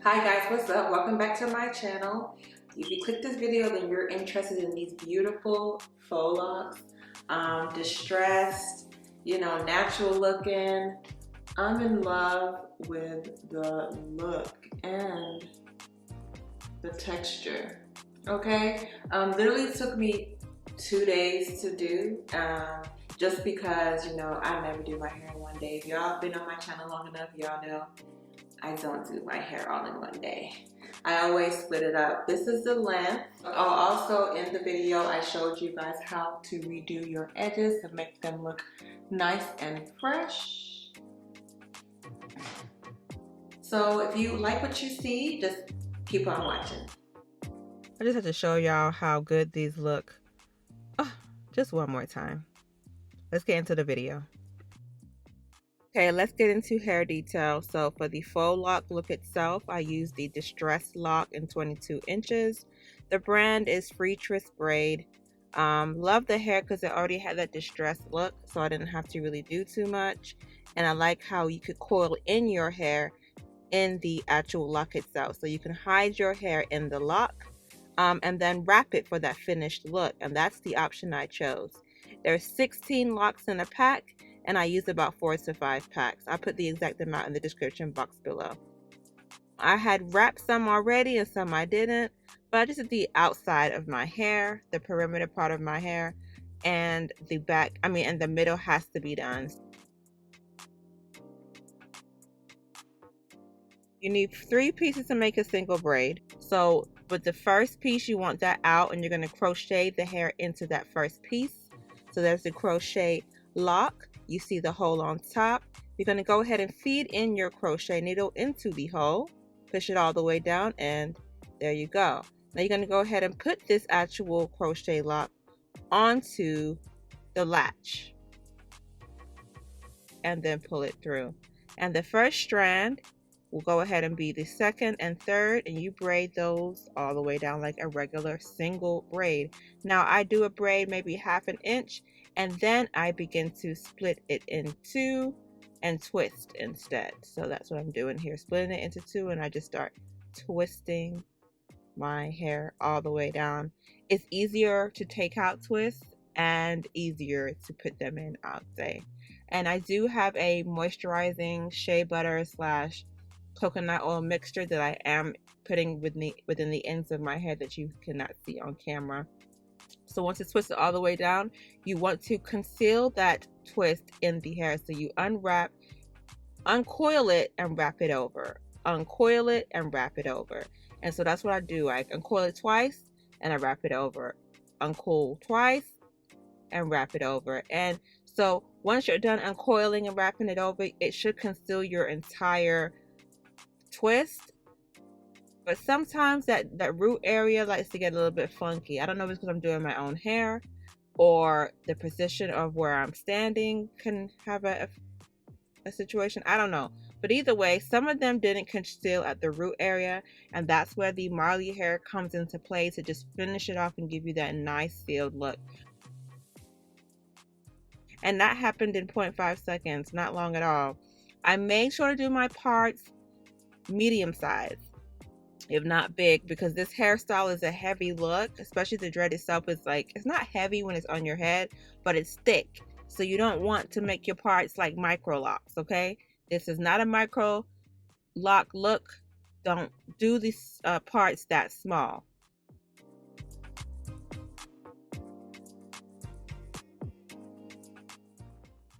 Hi guys, what's up? Welcome back to my channel. If you click this video, then you're interested in these beautiful faux locks, distressed, natural looking. I'm in love with the look and the texture. Okay, literally took me 2 days to do, just because I never do my hair in one day. If y'all been on my channel long enough, y'all know I don't do my hair all in one day. I always split it up. This is the length. Also in the video, I showed you guys how to redo your edges to make them look nice and fresh. So if you like what you see, just keep on watching. I just have to show y'all how good these look. Oh, just one more time. Let's get into the video. Okay, let's get into hair detail. So for the faux lock look itself, I use the distressed lock in 22 inches. The brand is FreeTress braid. Love the hair because it already had that distressed look, so I didn't have to really do too much. And I like how you could coil in your hair in the actual lock itself. So you can hide your hair in the lock and then wrap it for that finished look. And that's the option I chose. There's 16 locks in a pack, and I use about 4 to 5 packs. I'll put the exact amount in the description box below. I had wrapped some already and some I didn't, but I just did the outside of my hair, the perimeter part of my hair, and the back, and the middle has to be done. You need 3 pieces to make a single braid. So with the first piece, you want that out, and you're going to crochet the hair into that first piece. So there's the crochet lock. You see the hole on top. You're going to go ahead and feed in your crochet needle into the hole, push it all the way down, and there you go. Now you're going to go ahead and put this actual crochet lock onto the latch and then pull it through. And the first strand will go ahead and be the second and third, and you braid those all the way down like a regular single braid. Now I do a braid maybe 1/2 inch, and then I begin to split it in 2 and twist instead. So that's what I'm doing here, splitting it into 2, and I just start twisting my hair all the way down. It's easier to take out twists and easier to put them in, I'll say. And I do have a moisturizing shea butter / coconut oil mixture that I am putting within the ends of my hair that you cannot see on camera. So once it's twisted all the way down, you want to conceal that twist in the hair. So you uncoil it and wrap it over. Uncoil it and wrap it over. And so that's what I do. I uncoil it twice and I wrap it over. Uncoil twice and wrap it over. And so once you're done uncoiling and wrapping it over, it should conceal your entire twist. But sometimes that root area likes to get a little bit funky. I don't know if it's because I'm doing my own hair or the position of where I'm standing can have a situation. I don't know. But either way, some of them didn't conceal at the root area, and that's where the Marley hair comes into play to just finish it off and give you that nice sealed look. And that happened in 0.5 seconds, not long at all. I made sure to do my parts medium size, if not big, because this hairstyle is a heavy look, especially the dread itself is like, it's not heavy when it's on your head, but it's thick. So you don't want to make your parts like micro locks, okay? This is not a micro lock look. Don't do these parts that small.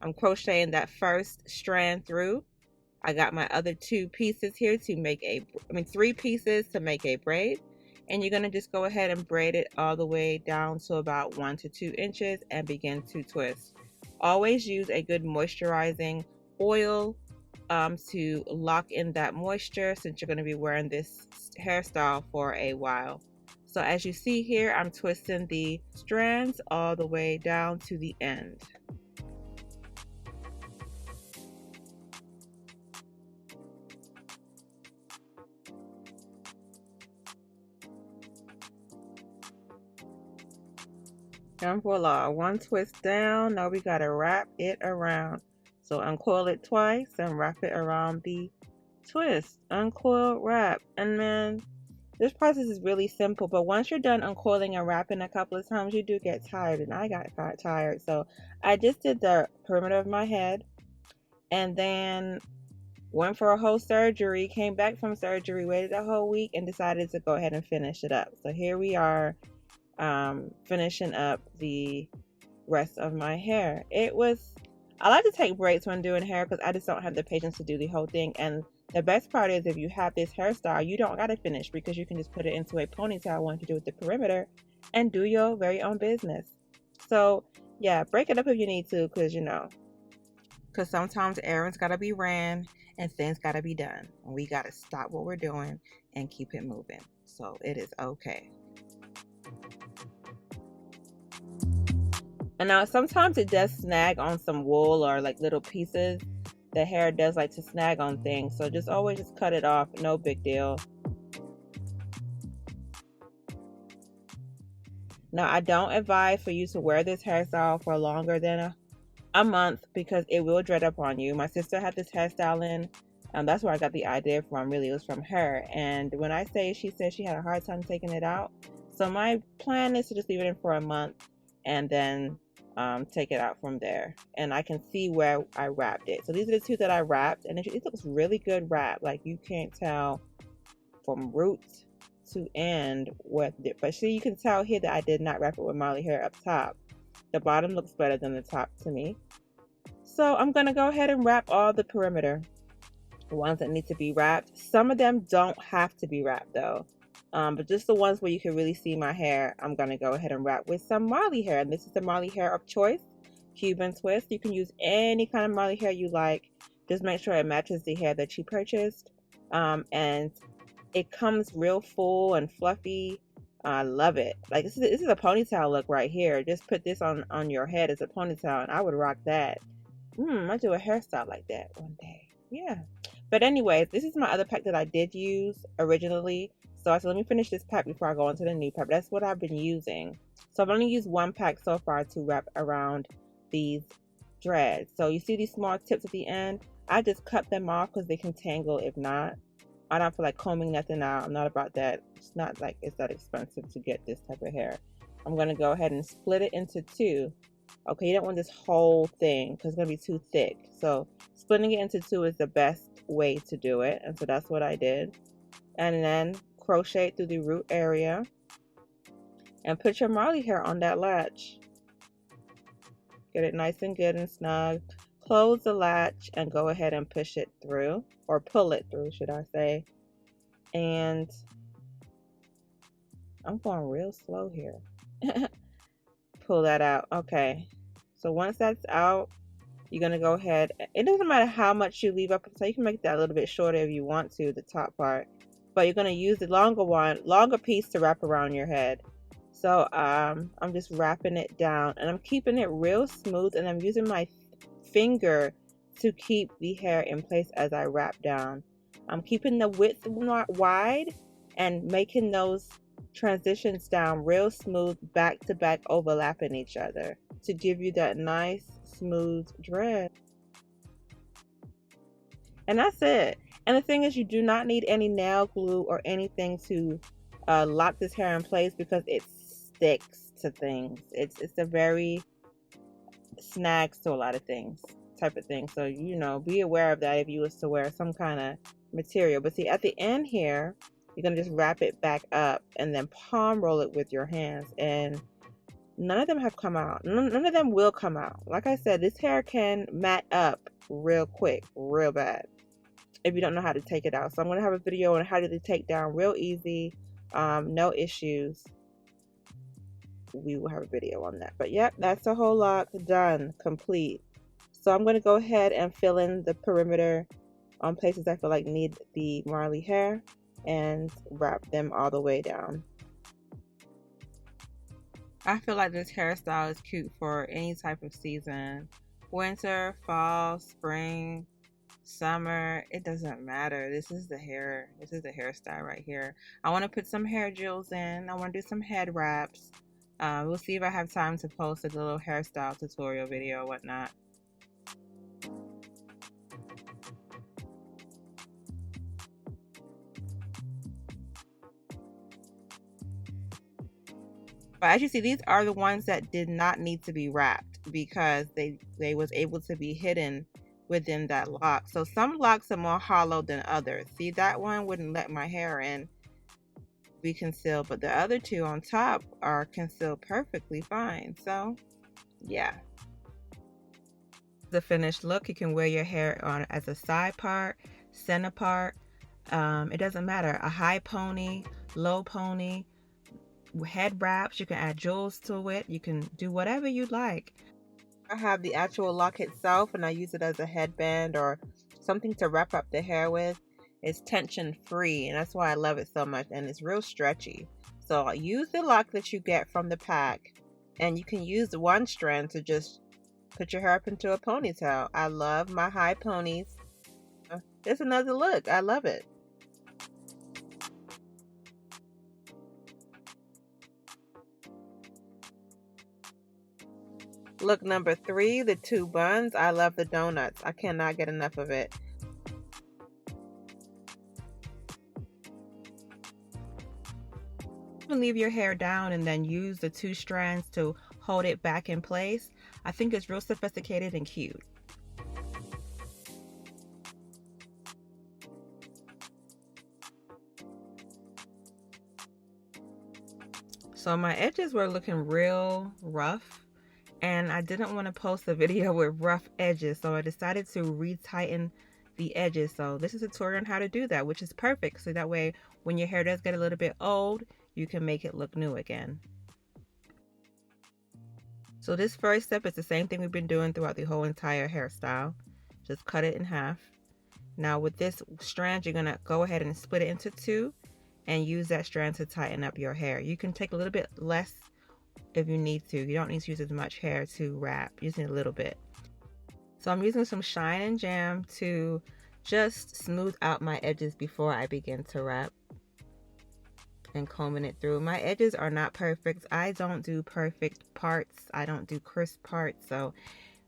I'm crocheting that first strand through. I got my other 2 pieces here to make 3 pieces to make a braid. And you're going to just go ahead and braid it all the way down to about 1 to 2 inches and begin to twist. Always use a good moisturizing oil to lock in that moisture, since you're going to be wearing this hairstyle for a while. So as you see here, I'm twisting the strands all the way down to the end. And voila, 1 twist down. Now we gotta wrap it around. So uncoil it twice and wrap it around the twist, uncoil, wrap. And then this process is really simple, but once you're done uncoiling and wrapping a couple of times, you do get tired, and I got tired. So I just did the perimeter of my head, and then went for a whole surgery, came back from surgery, waited a whole week, and decided to go ahead and finish it up. So here we are, finishing up the rest of my hair. I like to take breaks when doing hair because I just don't have the patience to do the whole thing. And the best part is if you have this hairstyle, you don't got to finish because you can just put it into a ponytail once you do with the perimeter and do your very own business. So yeah, break it up if you need to, because sometimes errands got to be ran and things got to be done. And we got to stop what we're doing and keep it moving. So it is okay. And now sometimes it does snag on some wool or like little pieces. The hair does like to snag on things. So just always just cut it off. No big deal. Now I don't advise for you to wear this hairstyle for longer than a month because it will dread up on you. My sister had this hairstyle in. That's where I got the idea from. Really, it was from her. And when I say, she said she had a hard time taking it out. So my plan is to just leave it in for a month and then take it out from there. And I can see where I wrapped it. So these are the two that I wrapped, and it looks really good wrap. Like you can't tell from root to end what did. But see, you can tell here that I did not wrap it with Molly hair up top. The bottom looks better than the top to me. So I'm gonna go ahead and wrap all the perimeter. The ones that need to be wrapped. Some of them don't have to be wrapped though. But just the ones where you can really see my hair, I'm gonna go ahead and wrap with some Molly hair. And this is the Molly hair of choice, Cuban twist. You can use any kind of Molly hair you like. Just make sure it matches the hair that you purchased. And it comes real full and fluffy. I love it. Like this is a ponytail look right here. Just put this on your head as a ponytail, and I would rock that. I'll do a hairstyle like that one day. Yeah. But anyways, this is my other pack that I did use originally. So I said, let me finish this pack before I go on to the new pack. That's what I've been using. So I've only used one pack so far to wrap around these dreads. So you see these small tips at the end? I just cut them off because they can tangle if not. I don't feel like combing nothing out. I'm not about that. It's not like it's that expensive to get this type of hair. I'm going to go ahead and split it into two. Okay, you don't want this whole thing because it's going to be too thick. So splitting it into two is the best way to do it. And so that's what I did. And then crochet through the root area and put your Molly hair on that latch. Get it nice and good and snug. Close the latch and go ahead and push it through, or pull it through, should I say. And I'm going real slow here. Pull that out. Okay. So once that's out, you're going to go ahead. It doesn't matter how much you leave up. So you can make that a little bit shorter if you want to, the top part. But you're going to use the longer piece to wrap around your head. So I'm just wrapping it down. And I'm keeping it real smooth. And I'm using my finger to keep the hair in place as I wrap down. I'm keeping the width wide and making those transitions down real smooth, back to back, overlapping each other to give you that nice smooth dread. And that's it. And the thing is, you do not need any nail glue or anything to lock this hair in place because it sticks to things. It's a very snags to a lot of things type of thing. So be aware of that if you was to wear some kind of material. But see, at the end here, you're gonna just wrap it back up and then palm roll it with your hands. And none of them have come out. None of them will come out. Like I said, this hair can mat up real quick, real bad, if you don't know how to take it out. So I'm going to have a video on how to take down real easy, no issues. We will have a video on that. But yep, that's a whole lot done, complete. So I'm going to go ahead and fill in the perimeter on places I feel like need the Marley hair and wrap them all the way down. I feel like this hairstyle is cute for any type of season. Winter, fall, spring, summer, it doesn't matter. This is the hairstyle right here. I want to put some hair jewels in. I want to do some head wraps. We'll see if I have time to post a little hairstyle tutorial video or whatnot. But as you see, these are the ones that did not need to be wrapped because they was able to be hidden within that lock. So some locks are more hollow than others. See, that one wouldn't let my hair in be concealed, but the other two on top are concealed perfectly fine. So yeah, the finished look. You can wear your hair on as a side part, center part, it doesn't matter, a high pony, low pony, head wraps. You can add jewels to it. You can do whatever you like. I have the actual lock itself and I use it as a headband or something to wrap up the hair with. It's tension free and that's why I love it so much, and it's real stretchy. So use the lock that you get from the pack, and you can use one strand to just put your hair up into a ponytail. I love my high ponies. It's another look. I love it. Look number 3, the 2 buns. I love the donuts. I cannot get enough of it. Leave your hair down and then use the 2 strands to hold it back in place. I think it's real sophisticated and cute. So my edges were looking real rough and I didn't want to post a video with rough edges, so I decided to retighten the edges. So this is a tutorial on how to do that, which is perfect. So that way when your hair does get a little bit old, you can make it look new again. So this first step is the same thing we've been doing throughout the whole entire hairstyle. Just cut it in half. Now with this strand, you're gonna go ahead and split it into 2 and use that strand to tighten up your hair. You can take a little bit less if you need to. You don't need to use as much hair to wrap, using a little bit. So I'm using some Shine and Jam to just smooth out my edges before I begin to wrap, and combing it through. My edges are not perfect. I don't do perfect parts. I don't do crisp parts. So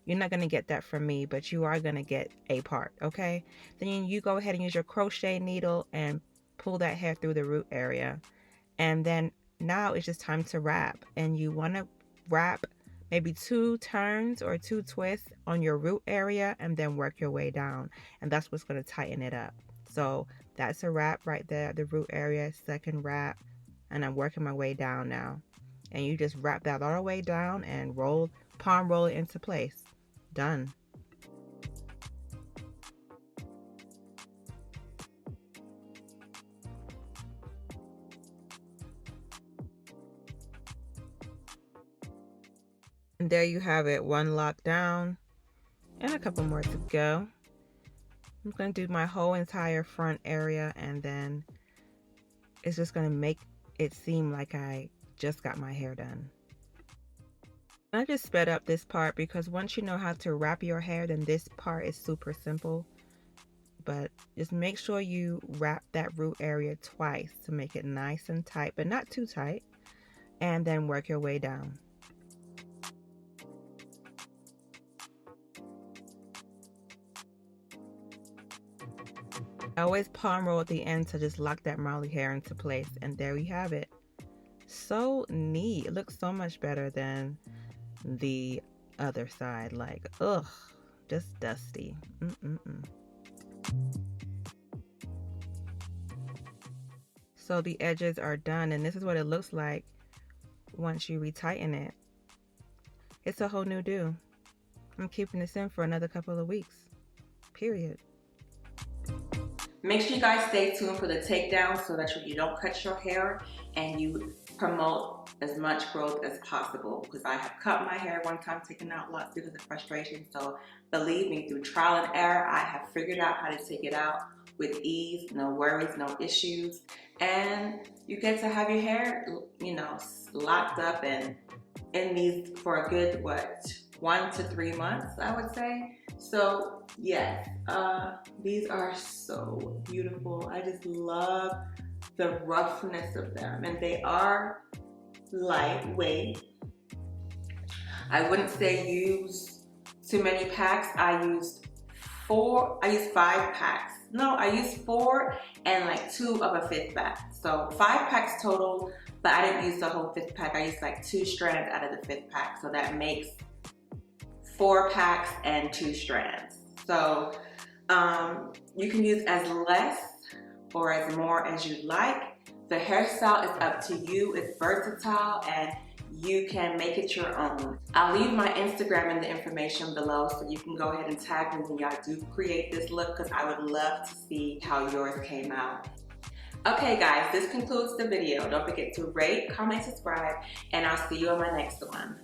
you're not going to get that from me, but you are going to get a part, okay? Then you go ahead and use your crochet needle and pull that hair through the root area. And then now it's just time to wrap. And you want to wrap maybe 2 turns or 2 twists on your root area and then work your way down. And that's what's going to tighten it up. So that's a wrap right there, the root area, second wrap, and I'm working my way down now. And you just wrap that all the way down and palm roll it into place. Done. And there you have it, 1 lock down and a couple more to go. I'm going to do my whole entire front area, and then it's just going to make it seem like I just got my hair done. I just sped up this part because once you know how to wrap your hair, then this part is super simple. But just make sure you wrap that root area twice to make it nice and tight, but not too tight, and then work your way down. I always palm roll at the end to just lock that Marley hair into place, and there we have it. So neat. It looks so much better than the other side. Like, ugh, just dusty. So the edges are done, and this is what it looks like once you retighten it. It's a whole new do. I'm keeping this in for another couple of weeks. Period. Make sure you guys stay tuned for the takedown so that you don't cut your hair and you promote as much growth as possible, because I have cut my hair one time taking out lots because of frustration. So believe me, through trial and error, I have figured out how to take it out with ease, no worries, no issues. And you get to have your hair, you know, locked up and in these for a good, what, 1 to 3 months, I would say. So yes, these are so beautiful. I just love the roughness of them, and they are lightweight. I wouldn't say use too many packs. I used 5 packs no, I used 4 and like 2 of a 5th pack. So 5 packs total, but I didn't use the whole 5th pack. I used like 2 strands out of the 5th pack. So that makes 4 packs and 2 strands. So you can use as less or as more as you like. The hairstyle is up to you. It's versatile and you can make it your own. I'll leave my Instagram in the information below so you can go ahead and tag me when y'all do create this look, because I would love to see how yours came out. Okay guys, this concludes the video. Don't forget to rate, comment, subscribe, and I'll see you on my next one.